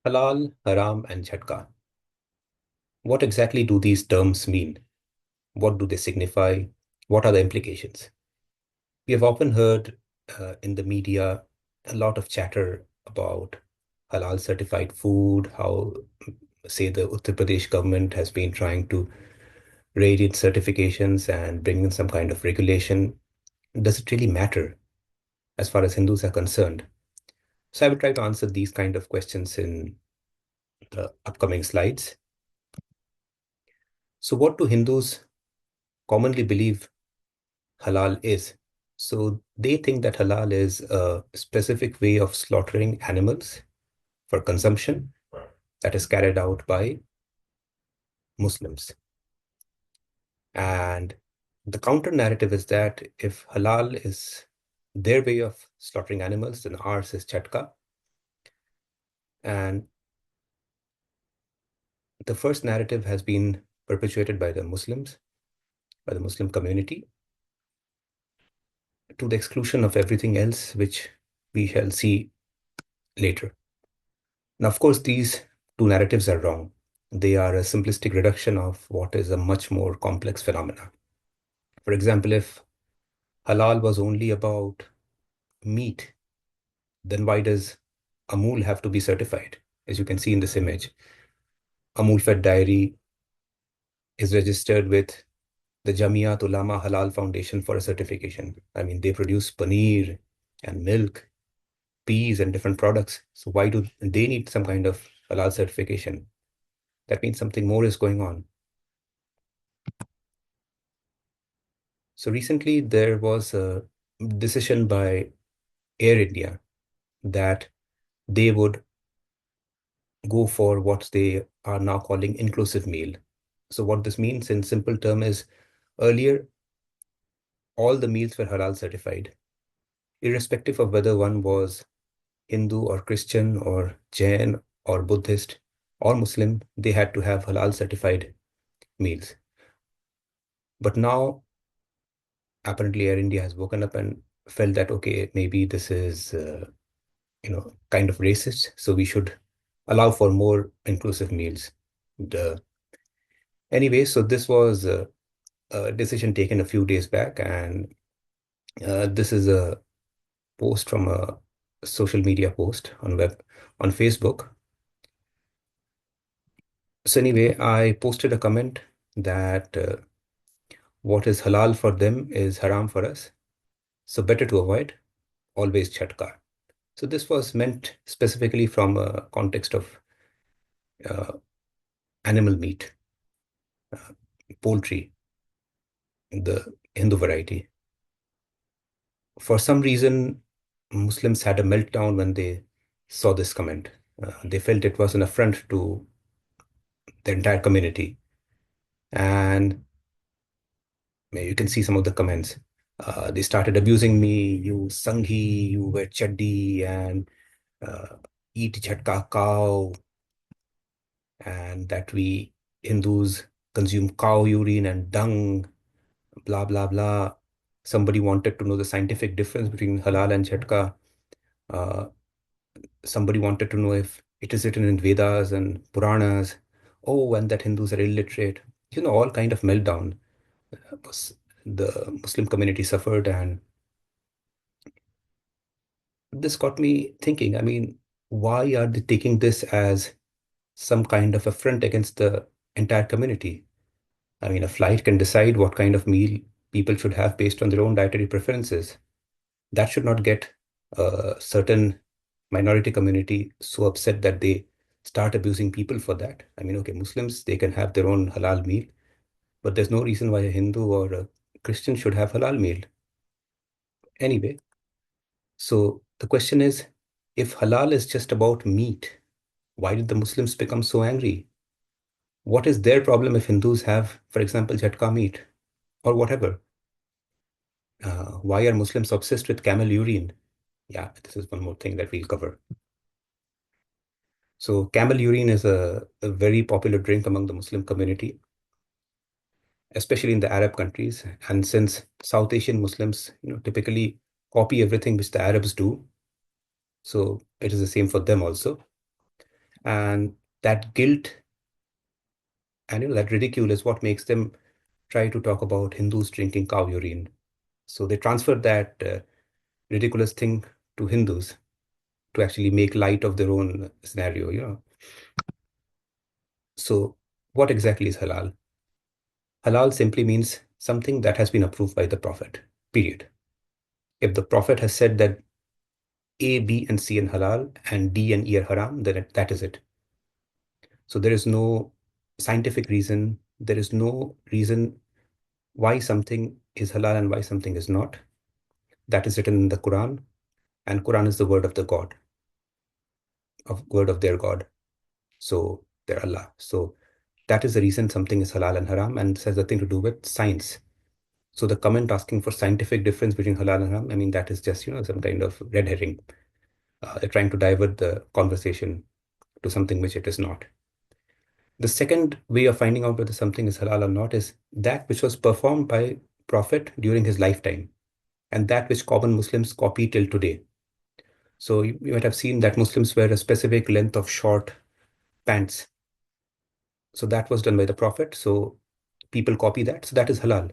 Halal, Haram, and Jhatka. What exactly do these terms mean? What do they signify? What are the implications? We have often heard in the media a lot of chatter about halal certified food, how, say, the Uttar Pradesh government has been trying to raid its certifications and bring in some kind of regulation. Does it really matter as far as Hindus are concerned? So I will try to answer these kind of questions in the upcoming slides. So what do Hindus commonly believe halal is? So they think that halal is a specific way of slaughtering animals for consumption that is carried out by Muslims. And the counter narrative is that if halal is their way of slaughtering animals, then ours is Jhatka. And the first narrative has been perpetuated by the Muslims, by the Muslim community, to the exclusion of everything else, which we shall see later. Now, of course, these two narratives are wrong. They are a simplistic reduction of what is a much more complex phenomena. For example, if halal was only about meat, then why does Amul have to be certified? As you can see in this image, Amul Fed Dairy is registered with the Jamiyat Ulama Halal Foundation for a certification. I mean, they produce paneer and milk, peas, and different products. So why do they need some kind of halal certification? That means something more is going on. So recently there was a decision by Air India that they would go for what they are now calling inclusive meal. So what this means in simple term is earlier all the meals were halal certified, irrespective of whether one was Hindu or Christian or Jain or Buddhist or Muslim, they had to have halal certified meals. But now apparently Air India has woken up and felt that okay, maybe this is kind of racist, so we should allow for more inclusive meals. The, anyway, so this was a decision taken a few days back, and this is a post from a social media post on Facebook. So anyway, I posted a comment that what is halal for them is haram for us. So better to avoid, always chatka. So this was meant specifically from a context of uh, animal meat, uh, poultry, the Hindu variety. For some reason, Muslims had a meltdown when they saw this comment. They felt it was an affront to the entire community. And you can see some of the comments. They started abusing me, you sanghi, you wear chaddi, and uh, eat jhatka cow, and that we Hindus consume cow urine and dung, blah, blah, blah. Somebody wanted to know the scientific difference between halal and jhatka. Uh, Somebody wanted to know if it is written in Vedas and Puranas. Oh, and that Hindus are illiterate. All kind of meltdown. The Muslim community suffered, and this got me thinking. I mean, why are they taking this as some kind of affront against the entire community? I mean, a flight can decide what kind of meal people should have based on their own dietary preferences. That should not get a certain minority community so upset that they start abusing people for that. I mean, okay, Muslims, they can have their own halal meal, but there's no reason why a Hindu or a Christian should have halal meal. Anyway, so the question is, if halal is just about meat, why did the Muslims become so angry? What is their problem if Hindus have, for example, jhatka meat or whatever? Why are Muslims obsessed with camel urine? Yeah, this is one more thing that we'll cover. So camel urine is a very popular drink among the Muslim community, especially in the Arab countries. And since South Asian Muslims, typically copy everything which the Arabs do, so it is the same for them also. And that guilt and that ridicule is what makes them try to talk about Hindus drinking cow urine. So they transfer that ridiculous thing to Hindus to actually make light of their own scenario. So what exactly is halal? Halal simply means something that has been approved by the Prophet, period. If the Prophet has said that A, B, and C are halal and D and E are haram, then that is it. So there is no scientific reason, there is no reason why something is halal and why something is not. That is written in the Quran, and Quran is the word of the God, of word of their God. So their Allah. So that is the reason something is halal and haram, and this has nothing to do with science. So the comment asking for scientific difference between halal and haram, I mean, that is just, some kind of red herring. They're trying to divert the conversation to something which it is not. The second way of finding out whether something is halal or not is that which was performed by Prophet during his lifetime and that which common Muslims copy till today. So you might have seen that Muslims wear a specific length of short pants. So that was done by the Prophet. So people copy that. So that is halal.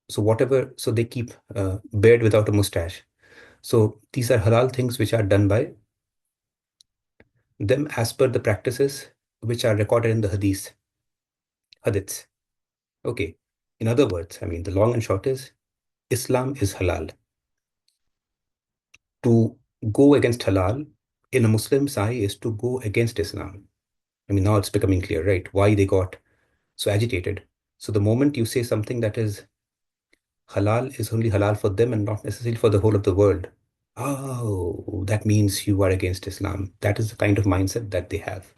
So whatever, so they keep beard without a mustache. So these are halal things which are done by them as per the practices which are recorded in the hadiths. Okay. In other words, I mean, the long and short is Islam is halal. To go against halal in a Muslim's eye is to go against Islam. I mean, now it's becoming clear, right? Why they got so agitated. So the moment you say something that is halal is only halal for them and not necessarily for the whole of the world, oh, that means you are against Islam. That is the kind of mindset that they have.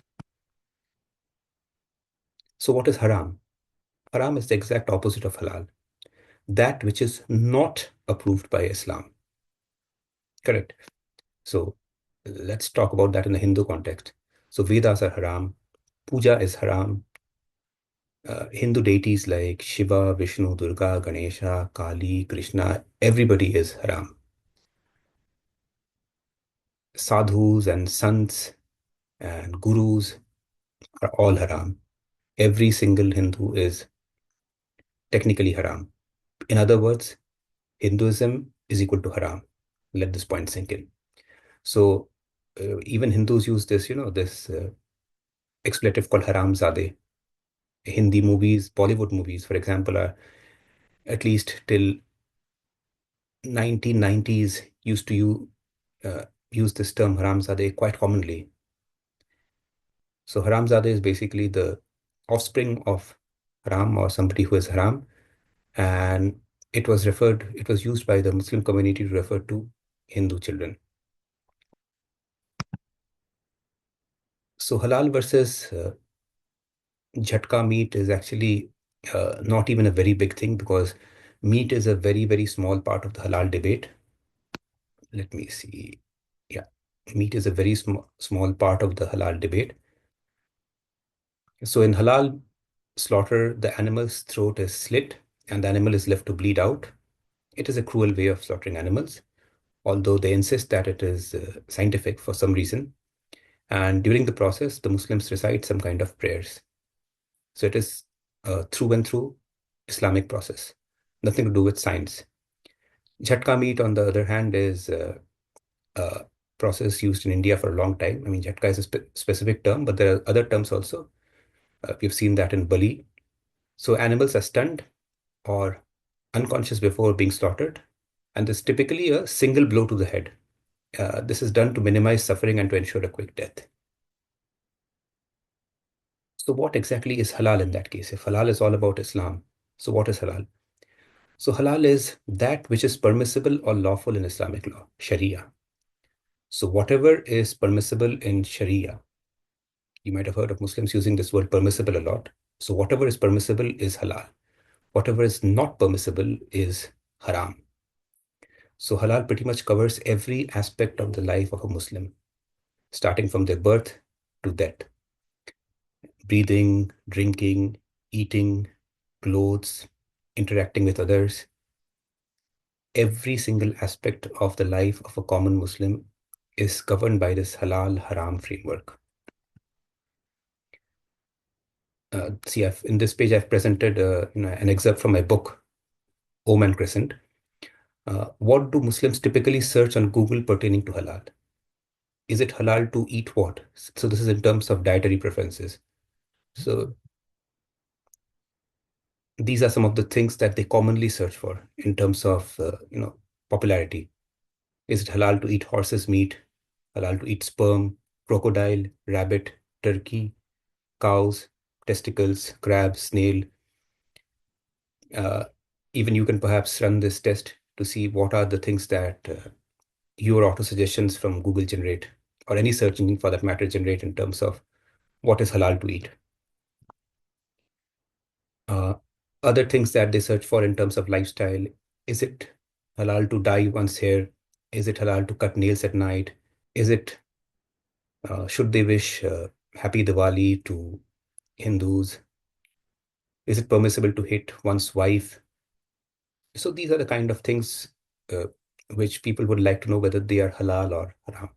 So what is haram? Haram is the exact opposite of halal. That which is not approved by Islam. Correct. So let's talk about that in the Hindu context. So Vedas are haram, puja is haram. Hindu deities like Shiva, Vishnu, Durga, Ganesha, Kali, Krishna, everybody is haram. Sadhus and sants and gurus are all haram. Every single Hindu is technically haram. In other words, Hinduism is equal to haram. Let this point sink in. So even Hindus use this, this expletive called haram zade. Hindi movies, Bollywood movies, for example, are at least till 1990s used to use this term haramzade quite commonly. So haramzade is basically the offspring of haram or somebody who is haram, and it was used by the Muslim community to refer to Hindu children. So halal versus Jhatka meat is actually not even a very big thing because meat is a very, very small part of the halal debate. Let me see. Yeah, meat is a very small part of the halal debate. So in halal slaughter, the animal's throat is slit and the animal is left to bleed out. It is a cruel way of slaughtering animals, although they insist that it is scientific for some reason. And during the process, the Muslims recite some kind of prayers. So it is through and through Islamic process, nothing to do with science. Jhatka meat, on the other hand, is a process used in India for a long time. I mean, Jhatka is a specific term, but there are other terms also. We've seen that in Bali. So animals are stunned or unconscious before being slaughtered, and there's typically a single blow to the head. This is done to minimize suffering and to ensure a quick death. So, what exactly is halal in that case? If halal is all about Islam, so what is halal? So, halal is that which is permissible or lawful in Islamic law, Sharia. So, whatever is permissible in Sharia, you might have heard of Muslims using this word permissible a lot. So, whatever is permissible is halal. Whatever is not permissible is haram. So, halal pretty much covers every aspect of the life of a Muslim, starting from their birth to death: breathing, drinking, eating, clothes, interacting with others. Every single aspect of the life of a common Muslim is governed by this halal haram framework. See, in this page, I've presented an excerpt from my book, Oman Crescent. What do Muslims typically search on Google pertaining to halal? Is it halal to eat what? So this is in terms of dietary preferences. So these are some of the things that they commonly search for in terms of popularity. Is it halal to eat horse's meat? Halal to eat sperm, crocodile, rabbit, turkey, cows, testicles, crab, snail? Uh, Even you can perhaps run this test to see what are the things that your auto suggestions from Google generate, or any search engine for that matter, generate in terms of what is halal to eat. Uh, Other things that they search for in terms of lifestyle: is it halal to dye one's hair? Is it halal to cut nails at night? Is it should they wish Happy Diwali to Hindus? Is it permissible to hit one's wife? So these are the kind of things uh, which people would like to know whether they are halal or haram.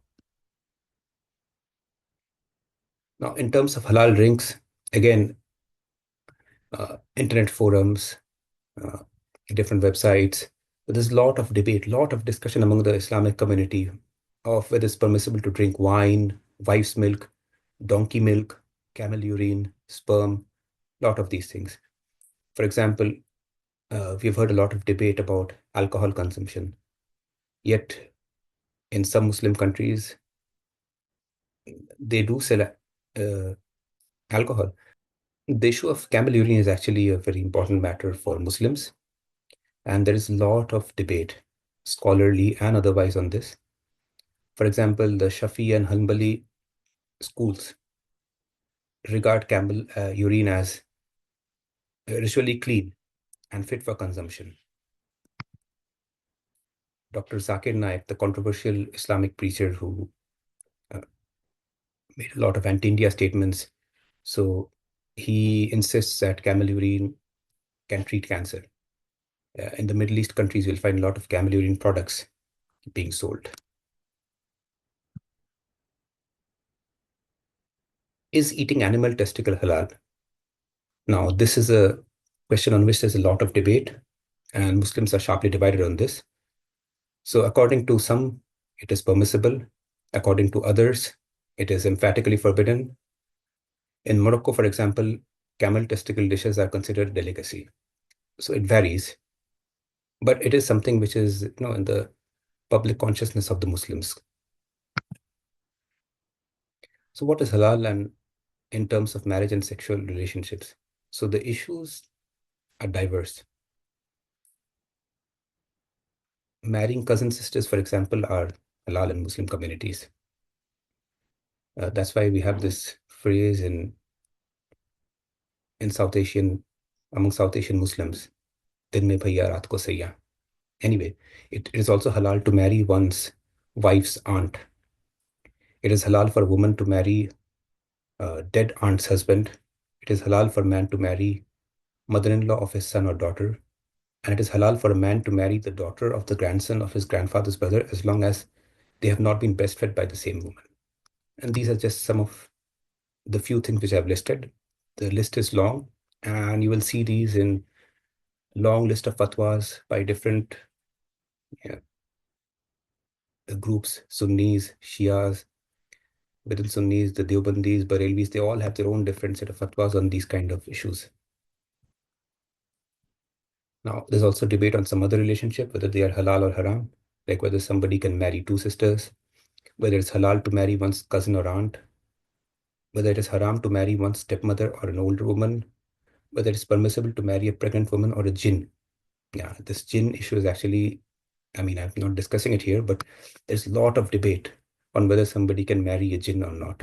Now, in terms of halal drinks, again, internet forums, uh, different websites. There's a lot of debate, lot of discussion among the Islamic community of whether it's permissible to drink wine, wife's milk, donkey milk, camel urine, sperm, lot of these things. For example, we've heard a lot of debate about alcohol consumption. Yet, in some Muslim countries, they do sell alcohol. The issue of camel urine is actually a very important matter for Muslims, and there is a lot of debate, scholarly and otherwise, on this. For example, the Shafi and Hanbali schools regard camel urine as ritually clean and fit for consumption. Dr. Zakir Naik, the controversial Islamic preacher who uh, made a lot of anti-India statements, so he insists that camel urine can treat cancer. In the Middle East countries, you'll find a lot of camel urine products being sold. Is eating animal testicle halal? Now, this is a question on which there's a lot of debate, and Muslims are sharply divided on this. So, according to some, it is permissible. According to others, it is emphatically forbidden. In Morocco, for example, camel testicle dishes are considered delicacy. So it varies, but it is something which is, in the public consciousness of the Muslims. So what is halal and in terms of marriage and sexual relationships? So the issues are diverse. Marrying cousin sisters, for example, are halal in Muslim communities. That's why we have this phrase in South Asian, among South Asian Muslims, din mein bhaiya raat ko saiya. Anyway, it is also halal to marry one's wife's aunt. It is halal for a woman to marry a dead aunt's husband. It is halal for a man to marry mother-in-law of his son or daughter. And it is halal for a man to marry the daughter of the grandson of his grandfather's brother, as long as they have not been breastfed by the same woman. And these are just some of the few things which I've listed. The list is long, and you will see these in long list of fatwas by different groups: Sunnis, Shias. Within Sunnis, the Deobandis, Barelvis, they all have their own different set of fatwas on these kind of issues. Now, there's also debate on some other relationship, whether they are halal or haram, like whether somebody can marry two sisters, whether it's halal to marry one's cousin or aunt, whether it is haram to marry one's stepmother or an older woman, whether it's permissible to marry a pregnant woman or a jinn. Yeah, this jinn issue is actually, I mean, I'm not discussing it here, but there's a lot of debate on whether somebody can marry a jinn or not.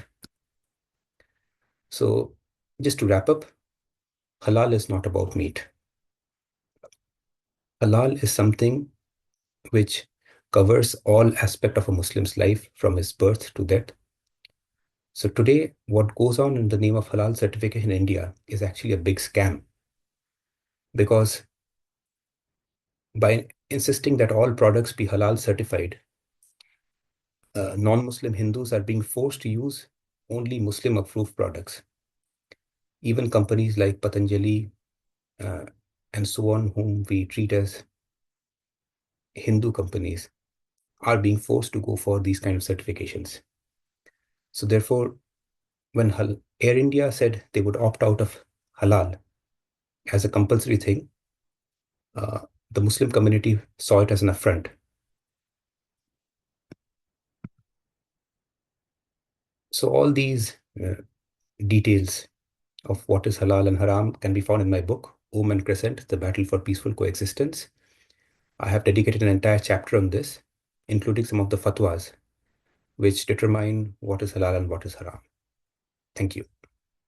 So, just to wrap up, halal is not about meat. Halal is something which covers all aspect of a Muslim's life from his birth to death. So today, what goes on in the name of halal certification in India is actually a big scam, because by insisting that all products be halal certified, Non-Muslim Hindus are being forced to use only Muslim-approved products. Even companies like Patanjali uh, and so on, whom we treat as Hindu companies, are being forced to go for these kind of certifications. So therefore, when Air India said they would opt out of halal as a compulsory thing, uh, the Muslim community saw it as an affront. So all these details of what is halal and haram can be found in my book, Om and Crescent, The Battle for Peaceful Coexistence. I have dedicated an entire chapter on this, including some of the fatwas which determine what is halal and what is haram. Thank you.